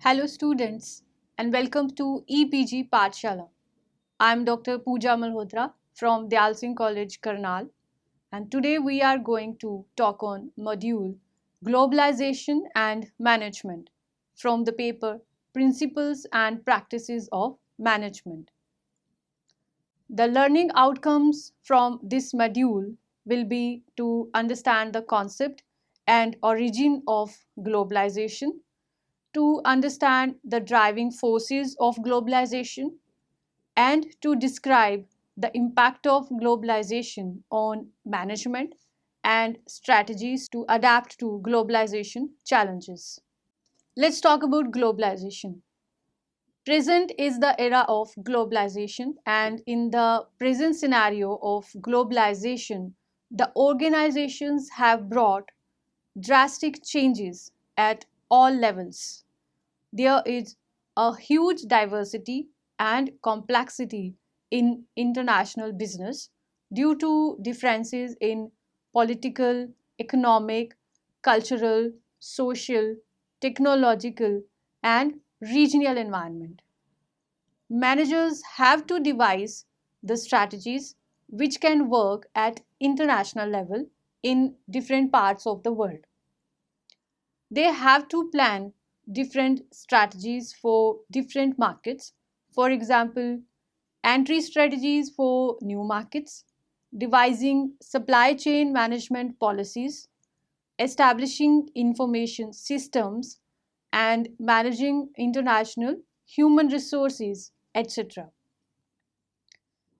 Hello students and welcome to EPG Pathshala. I am Dr. Pooja Malhotra from Dyal Singh College, Karnal, and today we are going to talk on module Globalization and Management from the paper Principles and Practices of Management. The learning outcomes from this module will be to understand the concept and origin of globalization, to understand the driving forces of globalization, and to describe the impact of globalization on management and strategies to adapt to globalization challenges. Let's talk about globalization. Present is the era of globalization, and in the present scenario of globalization, the organizations have brought drastic changes at all levels. There is a huge diversity and complexity in international business due to differences in political, economic, cultural, social, technological, and regional environment. Managers have to devise the strategies which can work at international level in different parts of the world. They have to plan different strategies for different markets. For example, entry strategies for new markets, devising supply chain management policies, establishing information systems, and managing international human resources, etc.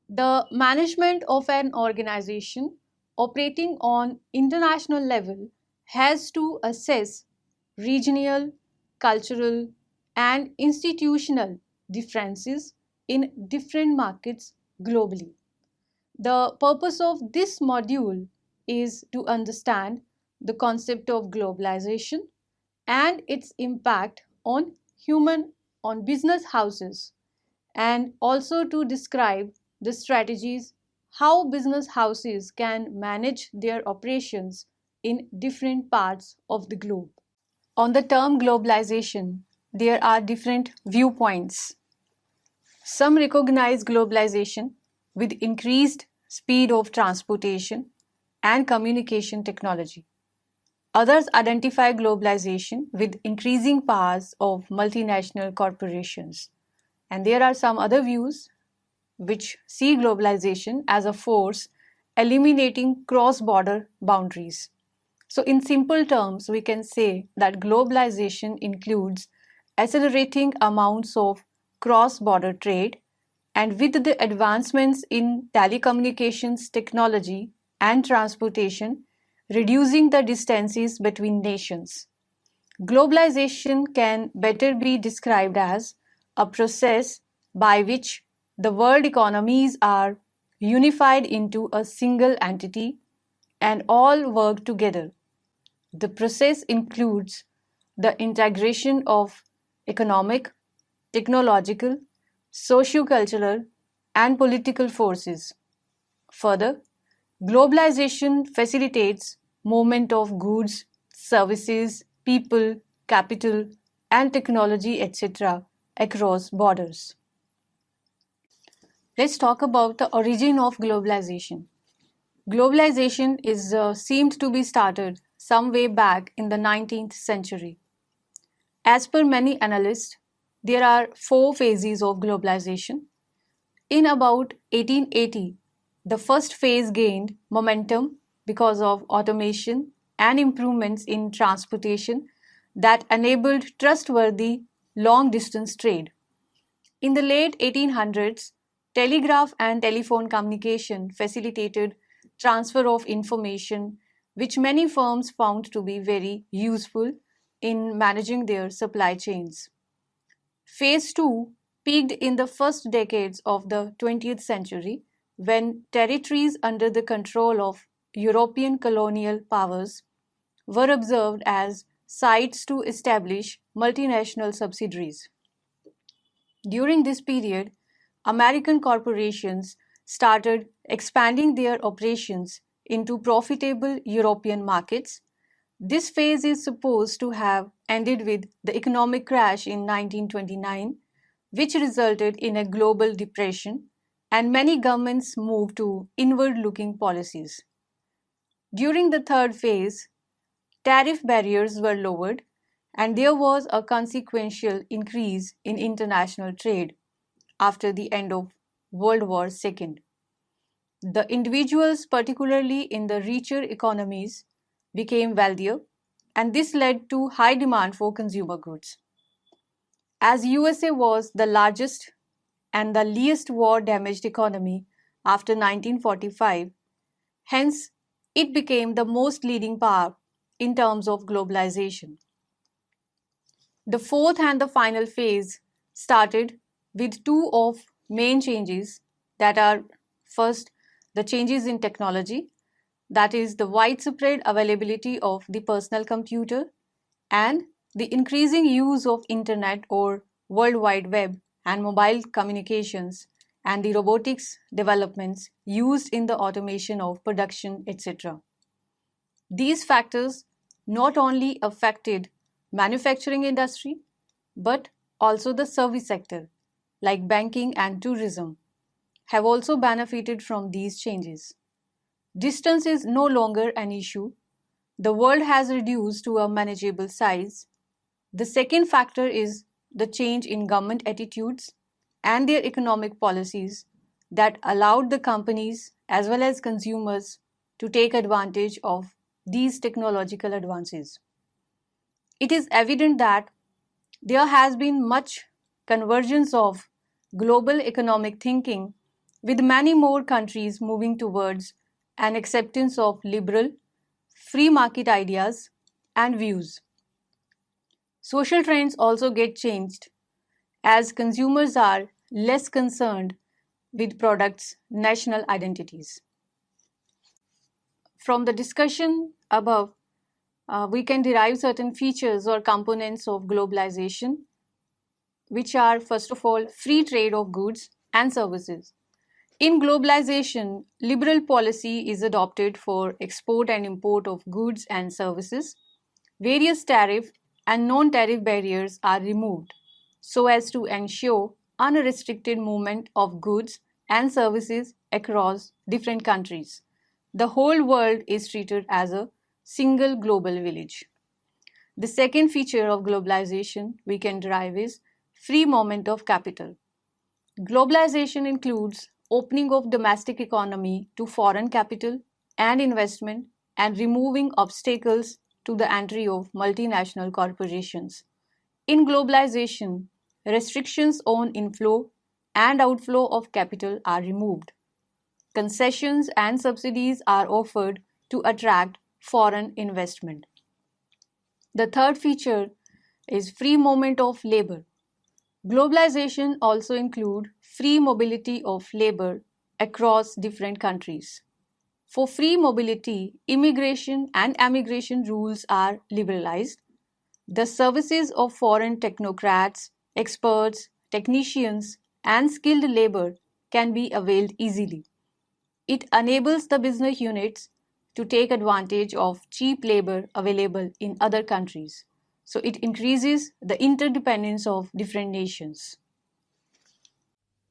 The management of an organization operating on international level has to assess regional, cultural, and institutional differences in different markets globally. The purpose of this module is to understand the concept of globalization and its impact on human on business houses, and also to describe the strategies how business houses can manage their operations in different parts of the globe. On the term globalization, there are different viewpoints. Some recognize globalization with increased speed of transportation and communication technology. Others identify globalization with increasing powers of multinational corporations. And there are some other views which see globalization as a force eliminating cross border boundaries. So, in simple terms, we can say that globalization includes accelerating amounts of cross border trade, and with the advancements in telecommunications technology and transportation, reducing the distances between nations. Globalization can better be described as a process by which the world economies are unified into a single entity and all work together. The process includes the integration of economic, technological, socio-cultural, and political forces. Further, globalization facilitates movement of goods, services, people, capital, and technology, etc., across borders. Let's talk about the origin of globalization. Globalization is seemed to be started some way back in the 19th century. As per many analysts, there are four phases of globalization. In about 1880, the first phase gained momentum because of automation and improvements in transportation that enabled trustworthy long distance trade. In the late 1800s, telegraph and telephone communication facilitated transfer of information, which many firms found to be very useful in managing their supply chains. Phase 2 peaked in the first decades of the 20th century when territories under the control of European colonial powers were observed as sites to establish multinational subsidiaries. During this period, American corporations started expanding their operations into profitable European markets. This phase is supposed to have ended with the economic crash in 1929, which resulted in a global depression, and many governments moved to inward looking policies. During the third phase, tariff barriers were lowered, and there was a consequential increase in international trade after the end of World War II. The individuals, particularly in the richer economies, became wealthier, and this led to high demand for consumer goods. As USA was the largest and the least war damaged economy after 1945, hence it became the most leading power in terms of globalization. The fourth and the final phase started with two of main changes that are first the changes in technology, that is the widespread availability of the personal computer and the increasing use of internet or world wide web and mobile communications and the robotics developments used in the automation of production, etc. These factors not only affected manufacturing industry but also the service sector like banking and tourism have also benefited from these changes. Distance is no longer an issue. The world has reduced to a manageable size. The second factor is the change in government attitudes and their economic policies that allowed the companies as well as consumers to take advantage of these technological advances. It is evident that there has been much convergence of global economic thinking, with many more countries moving towards an acceptance of liberal, free market ideas and views. Social trends also get changed as consumers are less concerned with products' national identities. From the discussion above, we can derive certain features or components of globalization, which are first of all free trade of goods and services. In globalization, liberal policy is adopted for export and import of goods and services. Various tariff and non-tariff barriers are removed so as to ensure unrestricted movement of goods and services across different countries. The whole world is treated as a single global village. The second feature of globalization we can derive is free movement of capital. Globalization includes opening of domestic economy to foreign capital and investment and removing obstacles to the entry of multinational corporations. In globalization, restrictions on inflow and outflow of capital are removed. Concessions and subsidies are offered to attract foreign investment. The third feature is free movement of labor. Globalization also includes free mobility of labor across different countries. For free mobility, immigration and emigration rules are liberalized. The services of foreign technocrats, experts, technicians, and skilled labor can be availed easily. It enables the business units to take advantage of cheap labor available in other countries. So it increases the interdependence of different nations.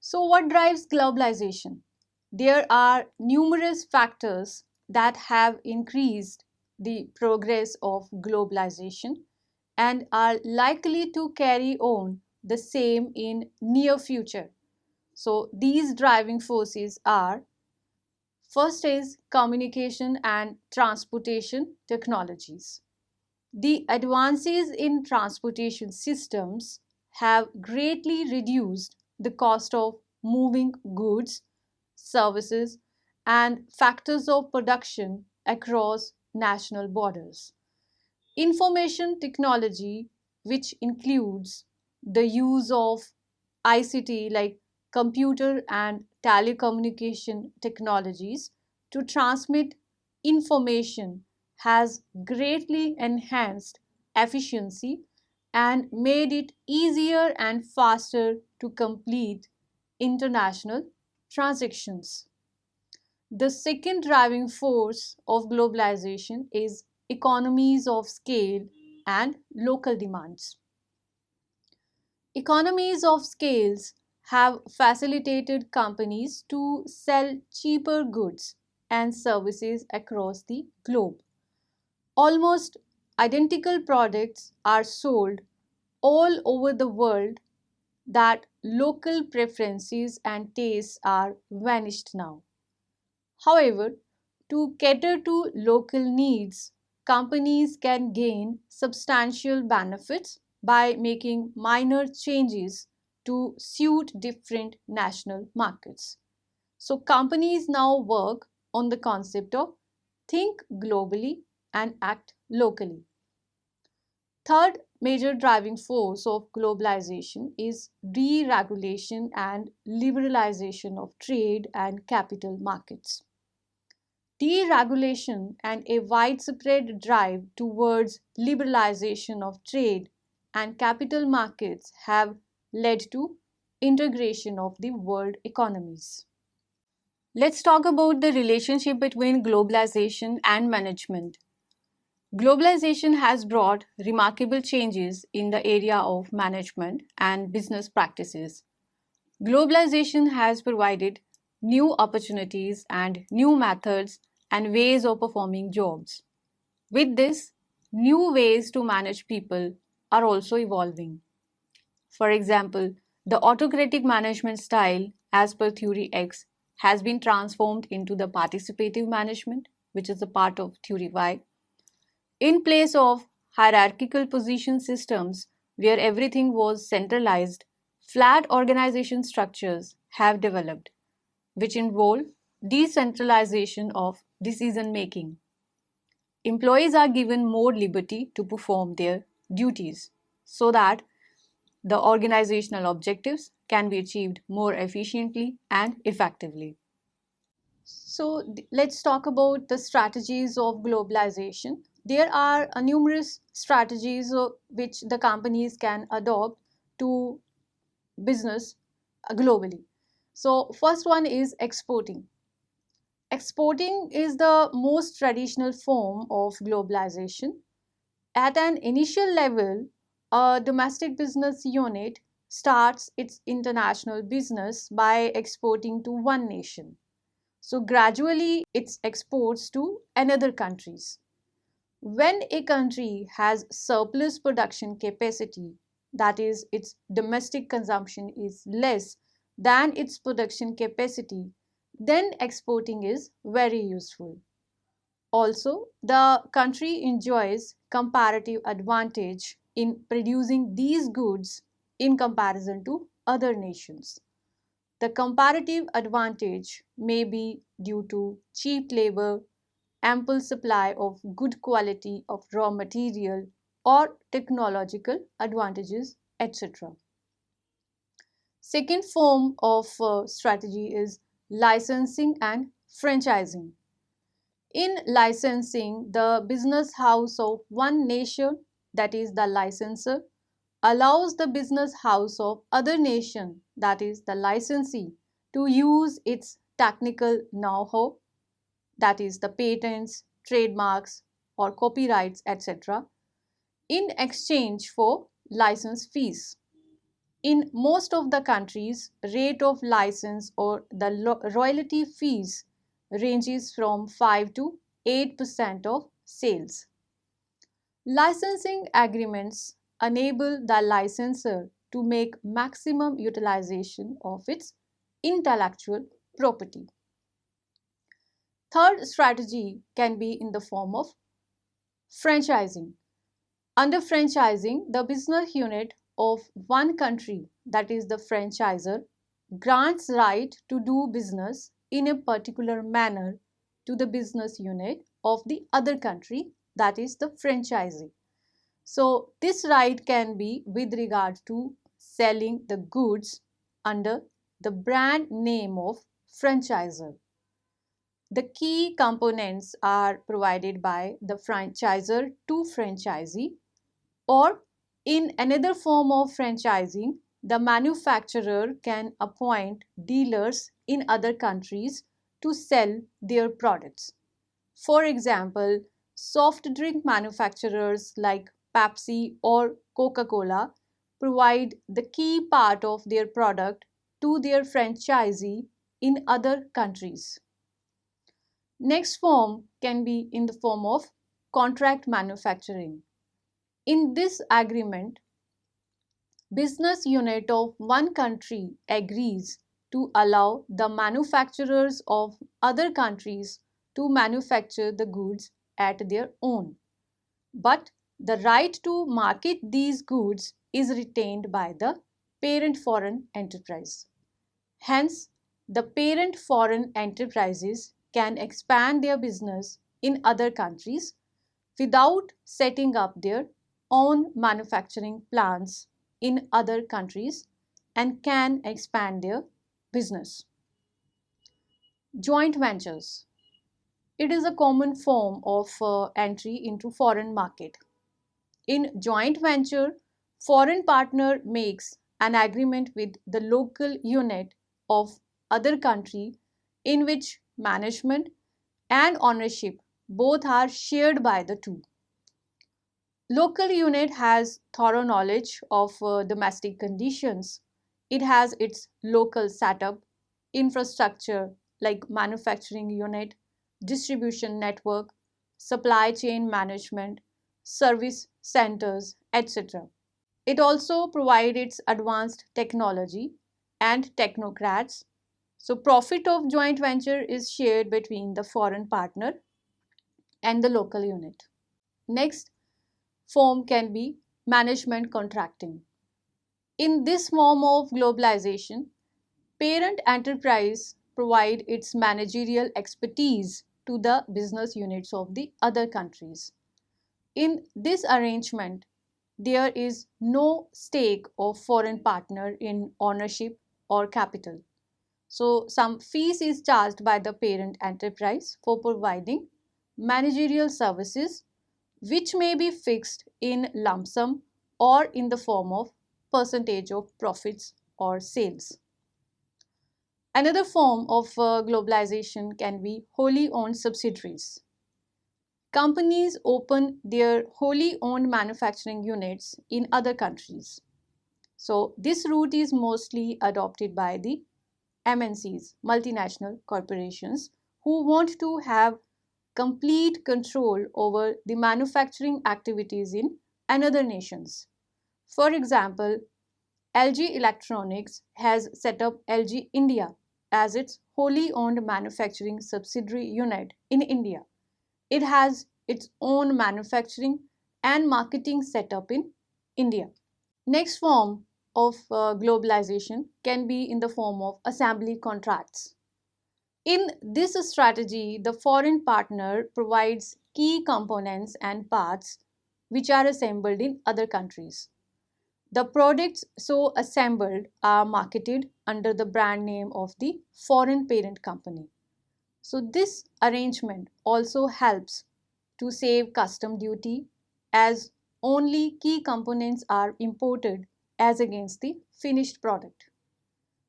So, what drives globalization? There are numerous factors that have increased the progress of globalization and are likely to carry on the same in near future. So, these driving forces are first is communication and transportation technologies. The advances in transportation systems have greatly reduced the cost of moving goods, services, and factors of production across national borders. Information technology, which includes the use of ICT like computer and telecommunication technologies to transmit information, has greatly enhanced efficiency and made it easier and faster to complete international transactions. The second driving force of globalization is economies of scale and local demands. Economies of scales have facilitated companies to sell cheaper goods and services across the globe. Almost identical products are sold all over the world that local preferences and tastes are vanished now. However, to cater to local needs, companies can gain substantial benefits by making minor changes to suit different national markets. So, companies now work on the concept of think globally and act locally. Third major driving force of globalization is deregulation and liberalization of trade and capital markets. Deregulation and a widespread drive towards liberalization of trade and capital markets have led to integration of the world economies. Let's talk about the relationship between globalization and management. Globalization has brought remarkable changes in the area of management and business practices. Globalization has provided new opportunities and new methods and ways of performing jobs. With this, new ways to manage people are also evolving. For example, the autocratic management style, as per Theory X, has been transformed into the participative management, which is a part of Theory Y. In place of hierarchical position systems where everything was centralized, flat organization structures have developed, which involve decentralization of decision making. Employees are given more liberty to perform their duties so that the organizational objectives can be achieved more efficiently and effectively. So, let's talk about the strategies of globalization. There are numerous strategies which the companies can adopt to business globally. So, first one is exporting. Exporting is the most traditional form of globalization. At an initial level, a domestic business unit starts its international business by exporting to one nation. So gradually it exports to another countries. When a country has surplus production capacity, that is, its domestic consumption is less than its production capacity, then exporting is very useful. Also, the country enjoys comparative advantage in producing these goods in comparison to other nations. The comparative advantage may be due to cheap labor, ample supply of good quality of raw material, or technological advantages, etc. Second form of strategy is licensing and franchising. In licensing, the business house of one nation, that is the licensor, allows the business house of other nation, that is the licensee, to use its technical know-how, that is the patents, trademarks or copyrights, etc., in exchange for license fees. In most of the countries, rate of license or the royalty fees ranges from 5 to 8% of sales. Licensing agreements enable the licensor to make maximum utilization of its intellectual property. Third strategy can be in the form of franchising. Under franchising, the business unit of one country, that is the franchisor, grants right to do business in a particular manner to the business unit of the other country, that is the franchisee. So this right can be with regard to selling the goods under the brand name of franchisor. The key components are provided by the franchisor to franchisee, or in another form of franchising, the manufacturer can appoint dealers in other countries to sell their products. For example, Soft drink manufacturers like Pepsi or Coca-Cola provide the key part of their product to their franchisee in other countries. Next form can be in the form of contract manufacturing. In this agreement, business unit of one country agrees to allow the manufacturers of other countries to manufacture the goods at their own, but the right to market these goods is retained by the parent foreign enterprise. Hence, the parent foreign enterprises can expand their business in other countries without setting up their own manufacturing plants in other countries and can expand their business. Joint ventures. It is a common form of entry into foreign market. In joint venture, foreign partner makes an agreement with the local unit of other country in which management and ownership both are shared by the two. Local unit has thorough knowledge of domestic conditions. It has its local setup, infrastructure like manufacturing unit, distribution network, supply chain management, service centers, etc. It also provides its advanced technology and technocrats. So profit of joint venture is shared between the foreign partner and the local unit. Next form can be management contracting. In this form of globalization, parent enterprise provide its managerial expertise to the business units of the other countries. In this arrangement, there is no stake of foreign partner in ownership or capital. So some fees is charged by the parent enterprise for providing managerial services which may be fixed in lump sum or in the form of percentage of profits or sales. Another form of globalization can be wholly owned subsidiaries. Companies open their wholly owned manufacturing units in other countries. So this route is mostly adopted by the MNCs, multinational corporations, who want to have complete control over the manufacturing activities in another nations. For example, LG Electronics has set up LG India as its wholly owned manufacturing subsidiary unit in India. It has its own manufacturing and marketing setup in India. Next form of globalization can be in the form of assembly contracts. In this strategy, the foreign partner provides key components and parts which are assembled in other countries. The products so assembled are marketed under the brand name of the foreign parent company. So this arrangement also helps to save custom duty as only key components are imported as against the finished product.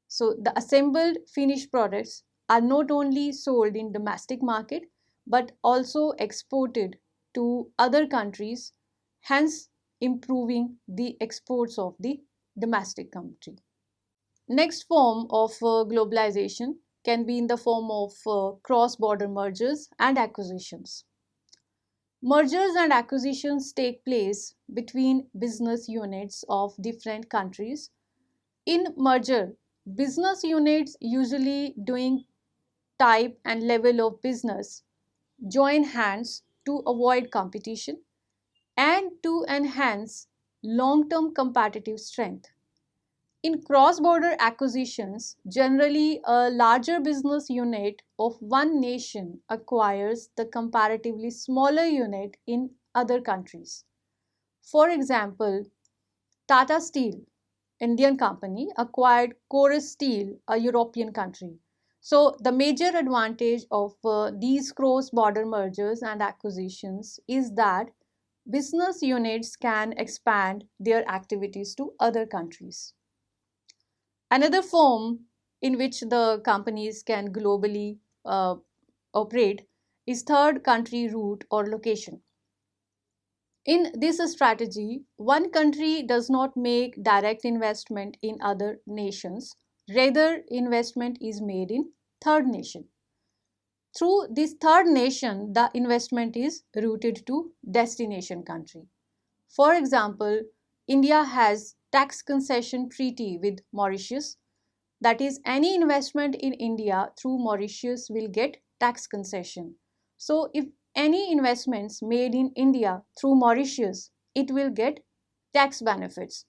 So the assembled finished products are not only sold in domestic market but also exported to other countries, hence improving the exports of the domestic country. Next form of globalization can be in the form of cross-border mergers and acquisitions. Mergers and acquisitions take place between business units of different countries. In merger, business units usually doing type and level of business join hands to avoid competition and to enhance long-term competitive strength. In cross-border acquisitions, generally a larger business unit of one nation acquires the comparatively smaller unit in other countries. For example, Tata Steel, Indian company, acquired Chorus Steel, a European country. So the major advantage of these cross-border mergers and acquisitions is that business units can expand their activities to other countries. Another form in which the companies can globally operate is third country route or location. In this strategy, one country does not make direct investment in other nations, rather investment is made in third nation. Through this third nation, the investment is routed to destination country. For example, India has tax concession treaty with Mauritius. That is, any investment in India through Mauritius will get tax concession. So if any investments made in India through Mauritius, it will get tax benefits.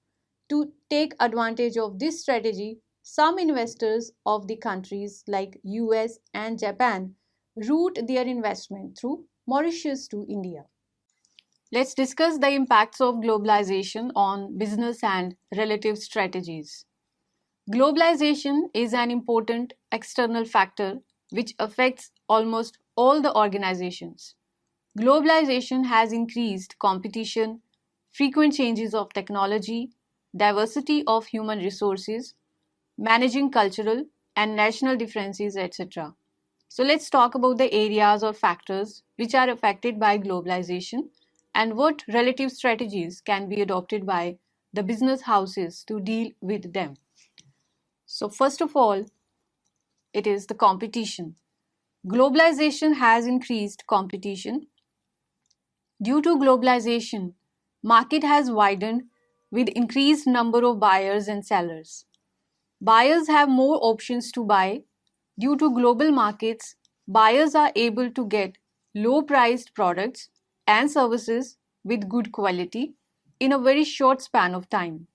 To take advantage of this strategy, some investors of the countries like US and Japan route their investment through Mauritius to India. Let's discuss the impacts of globalization on business and relative strategies. Globalization is an important external factor which affects almost all the organizations. Globalization has increased competition, frequent changes of technology, diversity of human resources, managing cultural and national differences, etc. So let's talk about the areas or factors which are affected by globalization and what relative strategies can be adopted by the business houses to deal with them. So first of all, it is the competition. Globalization has increased competition. Due to globalization, market has widened with increased number of buyers and sellers. Buyers have more options to buy. Due to global markets, buyers are able to get low-priced products and services with good quality in a very short span of time.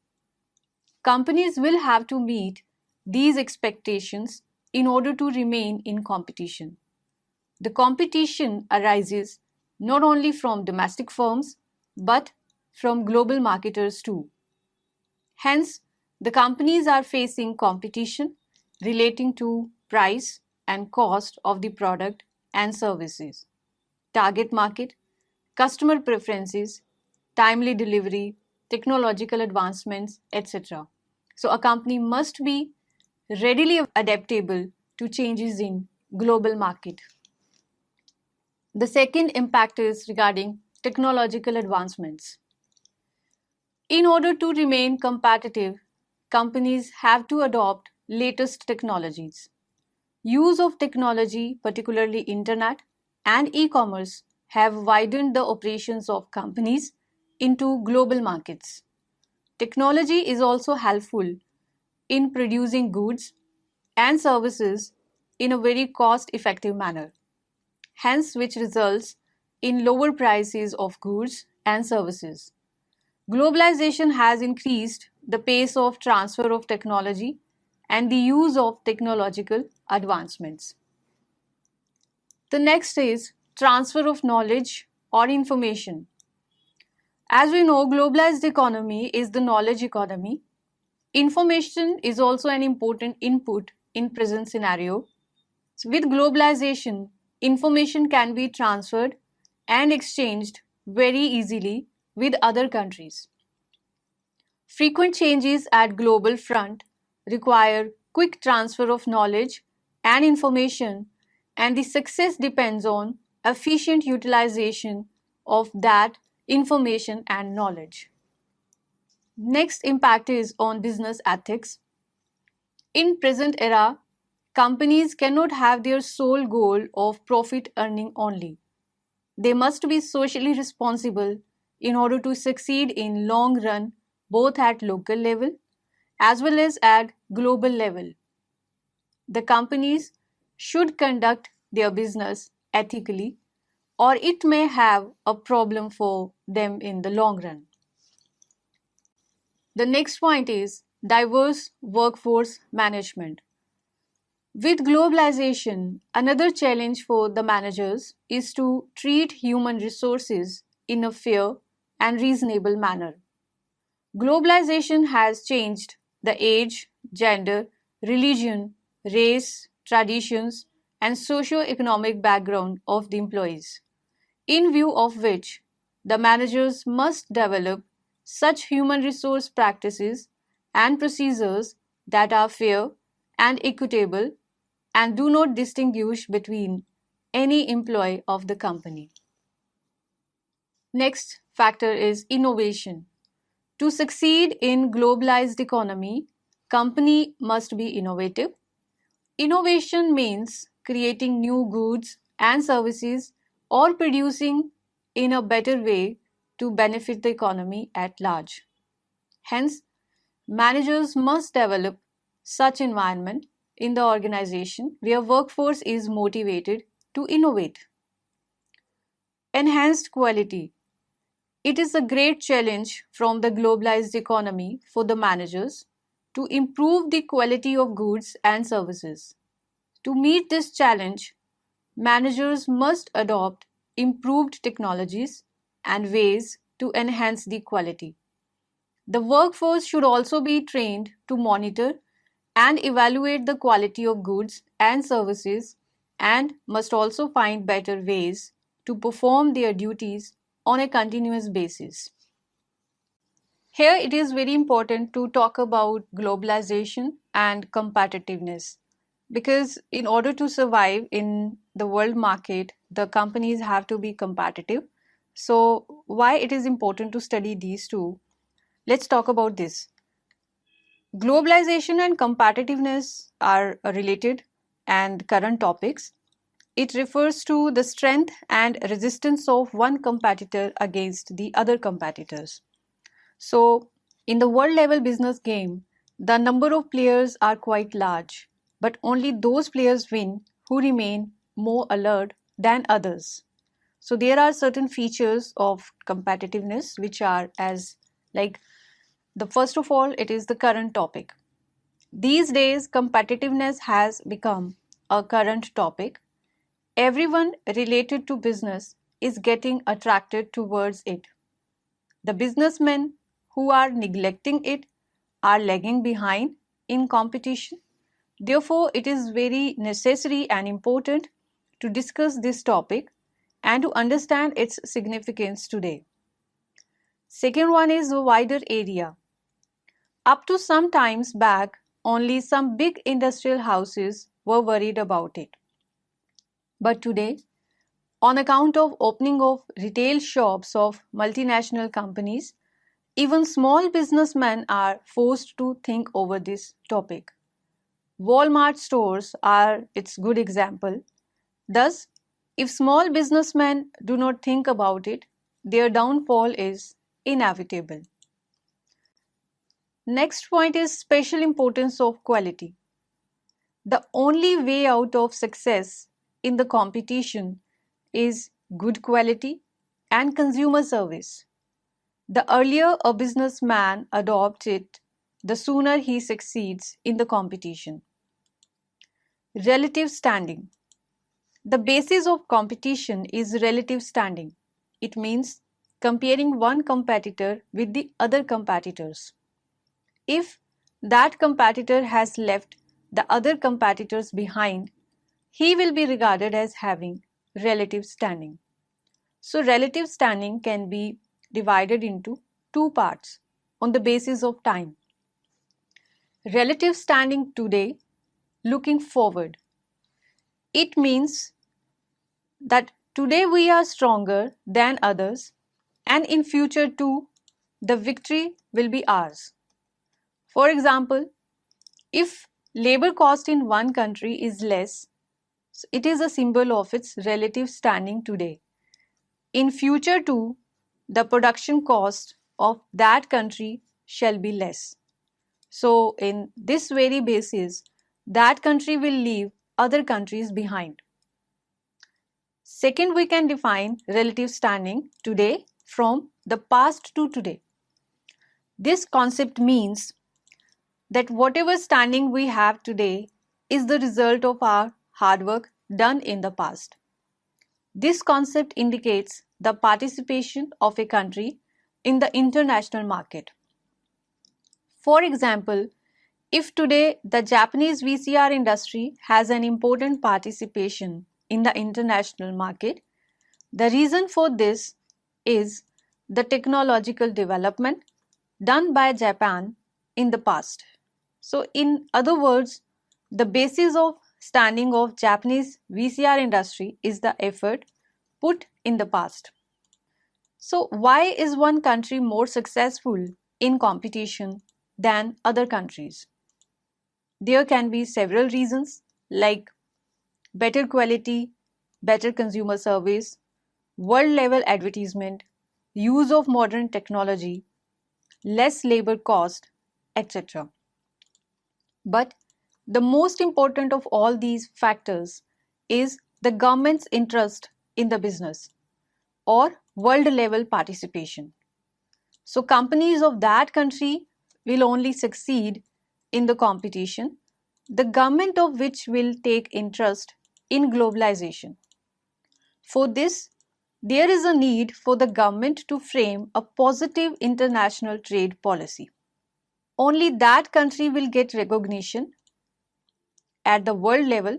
Companies will have to meet these expectations in order to remain in competition. The competition arises not only from domestic firms but from global marketers too. Hence, the companies are facing competition relating to price and cost of the product and services, target market, customer preferences, timely delivery, technological advancements, etc. So, a company must be readily adaptable to changes in global market. The second impact is regarding technological advancements. In order to remain competitive, companies have to adopt latest technologies. Use of technology, particularly internet and e-commerce, have widened the operations of companies into global markets. Technology is also helpful in producing goods and services in a very cost-effective manner, hence which results in lower prices of goods and services. Globalization has increased the pace of transfer of technology and the use of technological advancements. The next is transfer of knowledge or information. As we know, globalized economy is the knowledge economy. Information is also an important input in present scenario. So with globalization, information can be transferred and exchanged very easily with other countries. Frequent changes at global front require quick transfer of knowledge and information, and the success depends on efficient utilization of that information and knowledge. Next impact is on business ethics. In present era, companies cannot have their sole goal of profit earning only. They must be socially responsible in order to succeed in long run both at local level as well as at global level. The companies should conduct their business ethically or it may have a problem for them in the long run. The next point is diverse workforce management. With globalization, another challenge for the managers is to treat human resources in a fair and reasonable manner. Globalization has changed the age, gender, religion, race, traditions, and socio-economic background of the employees, in view of which the managers must develop such human resource practices and procedures that are fair and equitable and do not distinguish between any employee of the company. Next factor is innovation. To succeed in globalized economy, company must be innovative. Innovation means creating new goods and services or producing in a better way to benefit the economy at large. Hence, managers must develop such environment in the organization where workforce is motivated to innovate. Enhanced quality. It is a great challenge from the globalized economy for the managers to improve the quality of goods and services. To meet this challenge, managers must adopt improved technologies and ways to enhance the quality. The workforce should also be trained to monitor and evaluate the quality of goods and services and must also find better ways to perform their duties on a continuous basis. Here it is very important to talk about globalization and competitiveness because in order to survive in the world market, the companies have to be competitive. So, why it is important to study these two? Let's talk about this. Globalization and competitiveness are related and current topics. It refers to the strength and resistance of one competitor against the other competitors. So, in the world level business game, the number of players are quite large, but only those players win who remain more alert than others. So, there are certain features of competitiveness which are as like the first of all, it is the current topic. These days, competitiveness has become a current topic. Everyone related to business is getting attracted towards it. The businessmen who are neglecting it are lagging behind in competition. Therefore, it is very necessary and important to discuss this topic and to understand its significance today. Second one is a wider area. Up to some times back, only some big industrial houses were worried about it. But today, on account of opening of retail shops of multinational companies, even small businessmen are forced to think over this topic. Walmart stores are its good example. Thus, if small businessmen do not think about it, their downfall is inevitable. Next point is special importance of quality. The only way out of success in the competition is good quality and consumer service. The earlier a businessman adopts it, the sooner he succeeds in the competition. Relative standing. The basis of competition is relative standing. It means comparing one competitor with the other competitors. If that competitor has left the other competitors behind, he will be regarded as having relative standing. So, relative standing can be divided into two parts on the basis of time. Relative standing today, looking forward. It means that today we are stronger than others and in future too the victory will be ours. For example, if labor cost in one country is less, it is a symbol of its relative standing today. In future too, the production cost of that country shall be less. So, in this very basis, that country will leave other countries behind. Second, we can define relative standing today from the past to today. This concept means that whatever standing we have today is the result of our hard work done in the past. This concept indicates the participation of a country in the international market. For example, if today the Japanese VCR industry has an important participation in the international market, the reason for this is the technological development done by Japan in the past. So, in other words, the basis of standing of Japanese VCR industry is the effort put in the past. So why is one country more successful in competition than other countries? There can be several reasons like better quality, better consumer service, world level advertisement, use of modern technology, less labor cost, etc. But the most important of all these factors is the government's interest in the business or world level participation. So companies of that country will only succeed in the competition, the government of which will take interest in globalization. For this, there is a need for the government to frame a positive international trade policy. Only that country will get recognition at the world level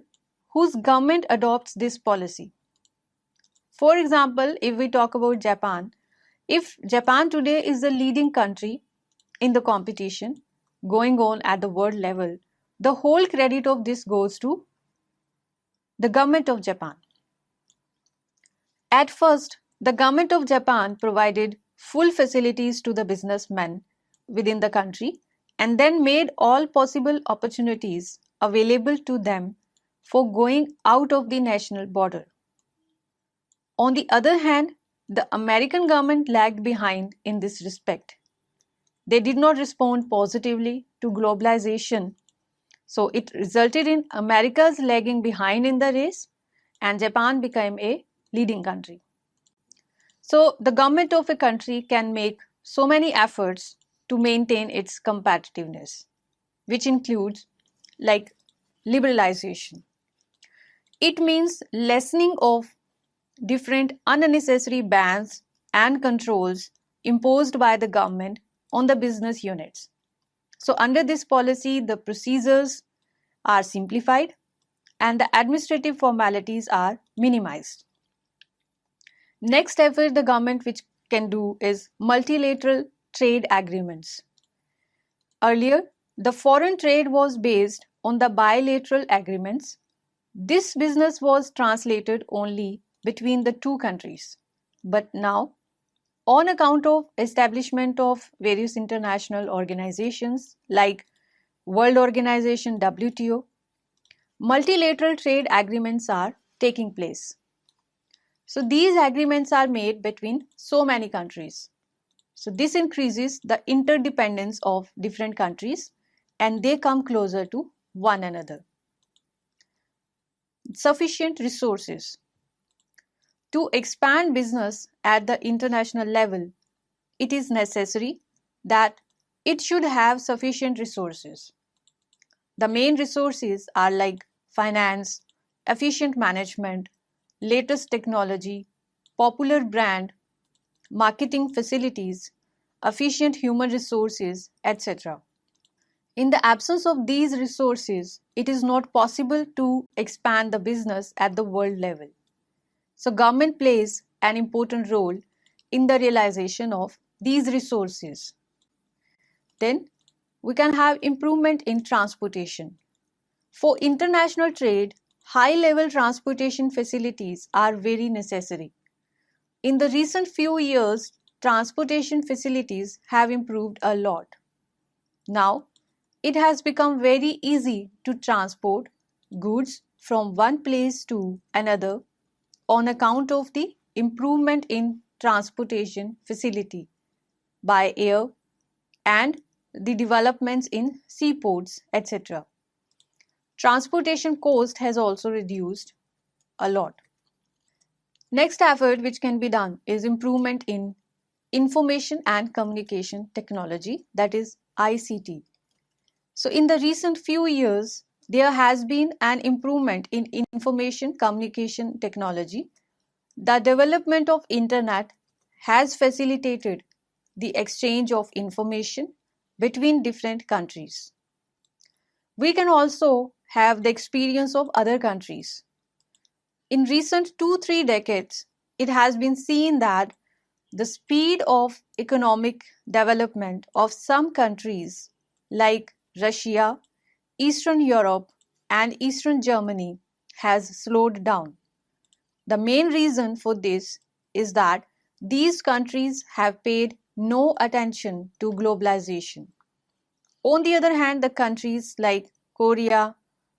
whose government adopts this policy. For example, if we talk about Japan, if Japan today is the leading country in the competition going on at the world level, the whole credit of this goes to the government of Japan. At first, the government of Japan provided full facilities to the businessmen within the country and then made all possible opportunities available to them for going out of the national border. On the other hand, the American government lagged behind in this respect. They did not respond positively to globalization, so it resulted in America's lagging behind in the race and Japan became a leading country. So the government of a country can make so many efforts to maintain its competitiveness, which includes like liberalization. It means lessening of different unnecessary bans and controls imposed by the government on the business units. So under this policy, the procedures are simplified and the administrative formalities are minimized. Next effort the government which can do is multilateral trade agreements. Earlier, the foreign trade was based on the bilateral agreements. This business was translated only between the two countries. But now, on account of establishment of various international organizations like World Organization WTO, multilateral trade agreements are taking place. So these agreements are made between so many countries. So this increases the interdependence of different countries and they come closer to one another. Sufficient resources. To expand business at the international level, it is necessary that it should have sufficient resources. The main resources are like finance, efficient management, latest technology, popular brand, marketing facilities, efficient human resources, etc. In the absence of these resources, it is not possible to expand the business at the world level. So government plays an important role in the realization of these resources. Then we can have improvement in transportation. For international trade, high-level transportation facilities are very necessary. In the recent few years, transportation facilities have improved a lot. Now, it has become very easy to transport goods from one place to another on account of the improvement in transportation facility by air and the developments in seaports, etc. Transportation cost has also reduced a lot. Next effort which can be done is improvement in information and communication technology, that is ICT. So in the recent few years, there has been an improvement in information communication technology. The development of internet has facilitated the exchange of information between different countries. We can also have the experience of other countries. In recent 2-3 decades, it has been seen that the speed of economic development of some countries like Russia, Eastern Europe, and Eastern Germany has slowed down. The main reason for this is that these countries have paid no attention to globalization. On the other hand, the countries like Korea,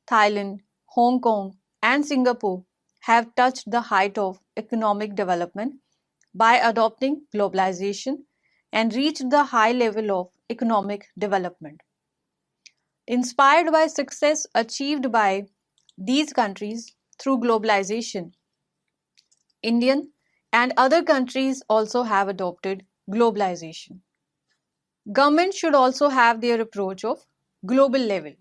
Thailand, Hong Kong, and Singapore have touched the height of economic development by adopting globalization and reached the high level of economic development. Inspired by success achieved by these countries through globalization, Indian and other countries also have adopted globalization. Governments should also have their approach of global level.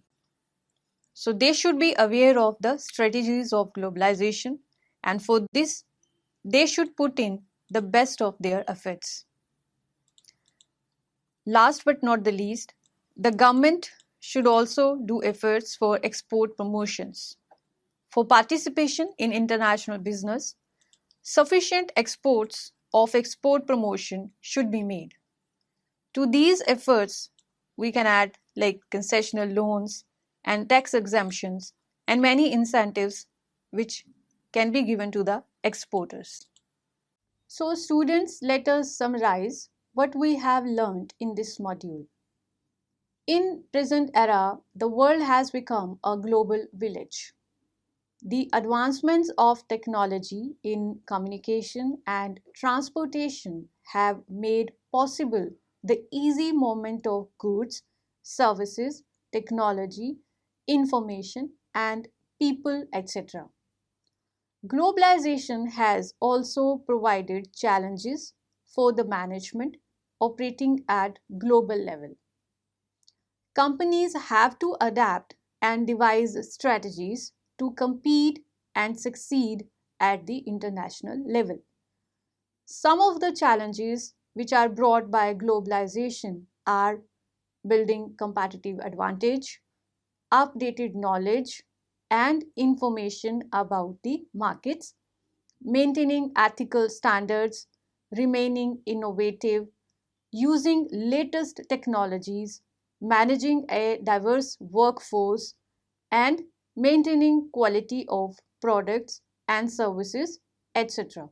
So they should be aware of the strategies of globalization, and for this they should put in the best of their efforts. Last but not the least, the government should also do efforts for export promotions. For participation in international business, sufficient exports of export promotion should be made. To these efforts, we can add like concessional loans and tax exemptions and many incentives which can be given to the exporters. So students, let us summarize what we have learned in this module. In present era, the world has become a global village. The advancements of technology in communication and transportation have made possible the easy movement of goods, services, technology, information, and people, etc. Globalization has also provided challenges for the management operating at global level. Companies have to adapt and devise strategies to compete and succeed at the international level. Some of the challenges which are brought by globalization are building competitive advantage, updated knowledge and information about the markets, maintaining ethical standards, remaining innovative, using latest technologies, managing a diverse workforce, and maintaining quality of products and services, etc.